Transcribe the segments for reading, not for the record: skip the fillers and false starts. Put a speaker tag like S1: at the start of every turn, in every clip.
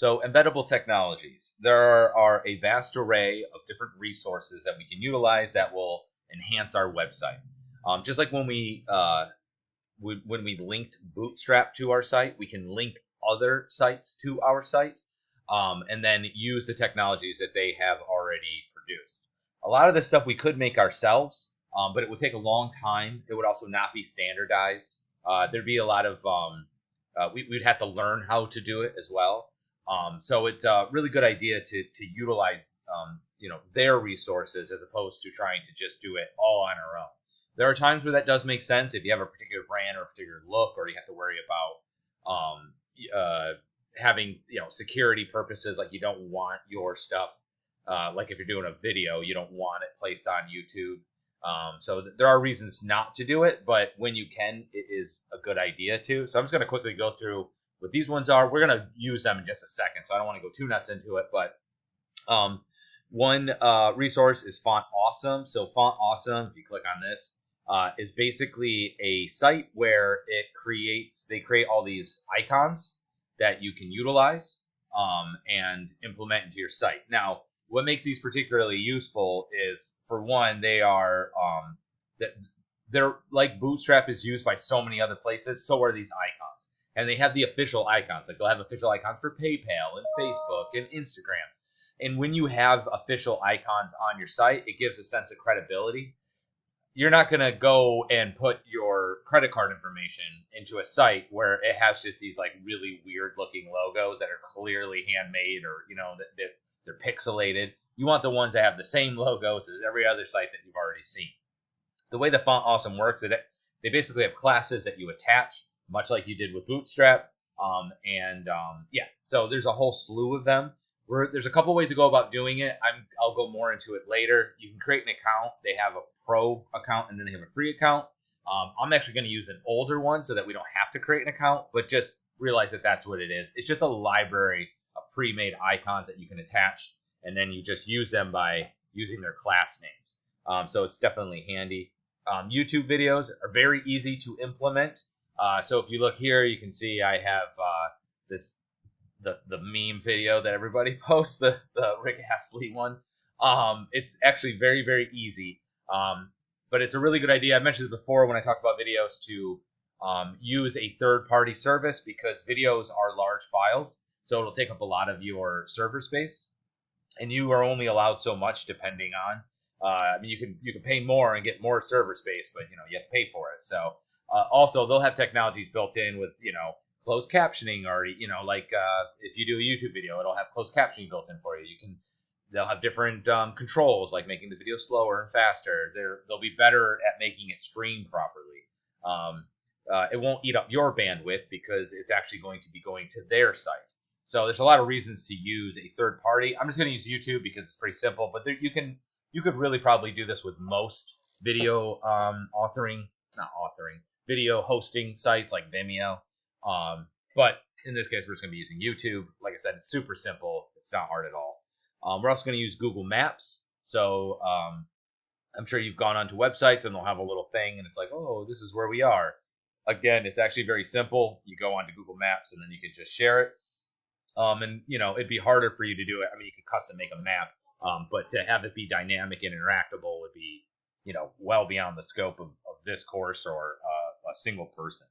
S1: So embeddable technologies. There are a vast array of different resources that we can utilize that will enhance our website. Just like when we linked Bootstrap to our site, we can link other sites to our site, and then use the technologies that they have already produced. A lot of this stuff we could make ourselves, but it would take a long time. It would also not be standardized. There'd be a lot of we'd have to learn how to do it as well. So it's a really good idea to utilize their resources as opposed to trying to just do it all on our own. There are times where that does make sense if you have a particular brand or a particular look, or you have to worry about having security purposes. Like you don't want your stuff, like if you're doing a video, you don't want it placed on YouTube. So there are reasons not to do it, but when you can, it is a good idea to. So I'm just going to quickly go through what these ones are. We're going to use them in just a second, so I don't want to go too nuts into it. But one resource is Font Awesome. So Font Awesome, if you click on this, is basically a site where they create all these icons that you can utilize and implement into your site. Now, what makes these particularly useful is, for one, they're like Bootstrap is used by so many other places. So are these icons, and they have the official icons. Like they'll have official icons for PayPal and Facebook and Instagram. And when you have official icons on your site, it gives a sense of credibility. You're not going to go and put your credit card information into a site where it has just these like really weird looking logos that are clearly handmade, or that they're pixelated. You want the ones that have the same logos as every other site that you've already seen. The way the Font Awesome works is that they basically have classes that you attach, much like you did with Bootstrap. So there's a whole slew of them. There's a couple ways to go about doing it. I'll go more into it later. You can create an account. They have a pro account and then they have a free account. I'm actually going to use an older one so that we don't have to create an account, but just realize that that's what it is. It's just a library of pre-made icons that you can attach, and then you just use them by using their class names. So it's definitely handy. YouTube videos are very easy to implement. So if you look here, you can see I have the meme video that everybody posts, the Rick Astley one. It's actually very, very easy. But it's a really good idea. I mentioned it before when I talked about videos, to use a third-party service, because videos are large files. So it'll take up a lot of your server space, and you are only allowed so much depending on. You can pay more and get more server space, but you have to pay for it. So also they'll have technologies built in with closed captioning already. If you do a YouTube video, it'll have closed captioning built in for you. They'll have different controls, like making the video slower and faster. They'll be better at making it stream properly. It won't eat up your bandwidth because it's actually going to be going to their site. So there's a lot of reasons to use a third party. I'm just going to use YouTube because it's pretty simple, but you could really probably do this with most video video hosting sites like Vimeo. But in this case, we're just going to be using YouTube. Like I said, it's super simple. It's not hard at all. We're also going to use Google Maps. So I'm sure you've gone onto websites and they'll have a little thing and it's like, oh, this is where we are. Again, it's actually very simple. You go onto Google Maps and then you can just share it. It'd be harder for you to do it. I mean, you could custom make a map, but to have it be dynamic and interactable would be, well beyond the scope of this course or a single person.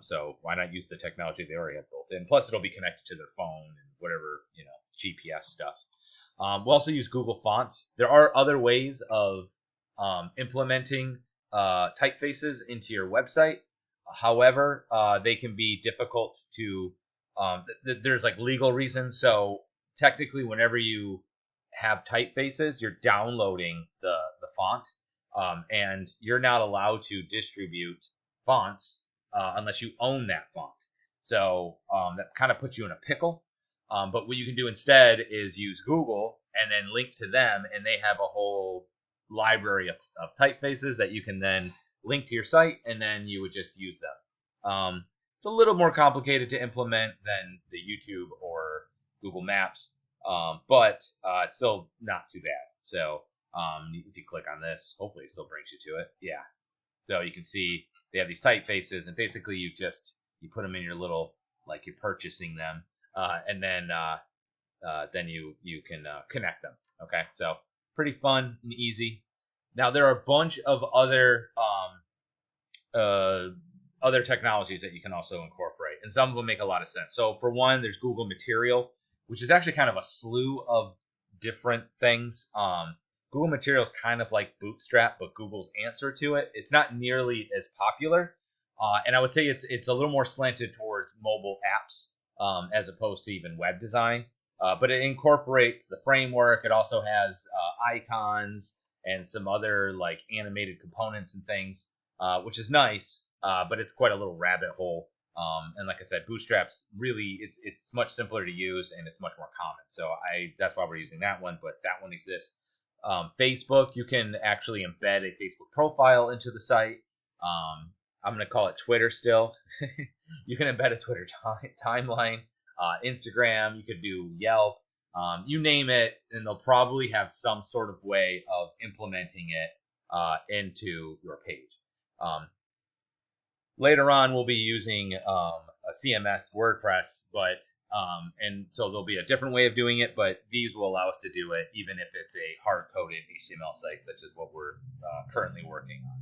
S1: So why not use the technology they already have built in? Plus, it'll be connected to their phone and whatever, GPS stuff. We'll also use Google Fonts. There are other ways of implementing typefaces into your website. However, they can be difficult to. There's like legal reasons. So technically, whenever you have typefaces, you're downloading the font, and you're not allowed to distribute fonts unless you own that font. So that kind of puts you in a pickle. But what you can do instead is use Google and then link to them, and they have a whole library of typefaces that you can then link to your site, and then you would just use them. It's a little more complicated to implement than the YouTube or Google Maps, but it's still not too bad. So if you click on this, hopefully it still brings you to it. Yeah. So you can see they have these typefaces, and basically you put them in your little, like you're purchasing them. and then you can connect them. Okay, so pretty fun and easy. Now there are a bunch of other technologies that you can also incorporate, and some of them make a lot of sense. So for one, there's Google Material, which is actually kind of a slew of different things. Google Material is kind of like Bootstrap, but Google's answer to it. It's not nearly as popular, and I would say it's a little more slanted towards mobile apps as opposed to even web design. But it incorporates the framework. It also has icons and some other like animated components and things, which is nice. But it's quite a little rabbit hole. And like I said, Bootstrap's really it's much simpler to use and it's much more common. So that's why we're using that one. But that one exists. Facebook, you can actually embed a Facebook profile into the site. I'm going to call it Twitter still. You can embed a Twitter timeline. Instagram, you could do Yelp. You name it, and they'll probably have some sort of way of implementing it into your page. Later on, we'll be using a CMS WordPress, but and so there'll be a different way of doing it, but these will allow us to do it even if it's a hard-coded HTML site, such as what we're currently working on.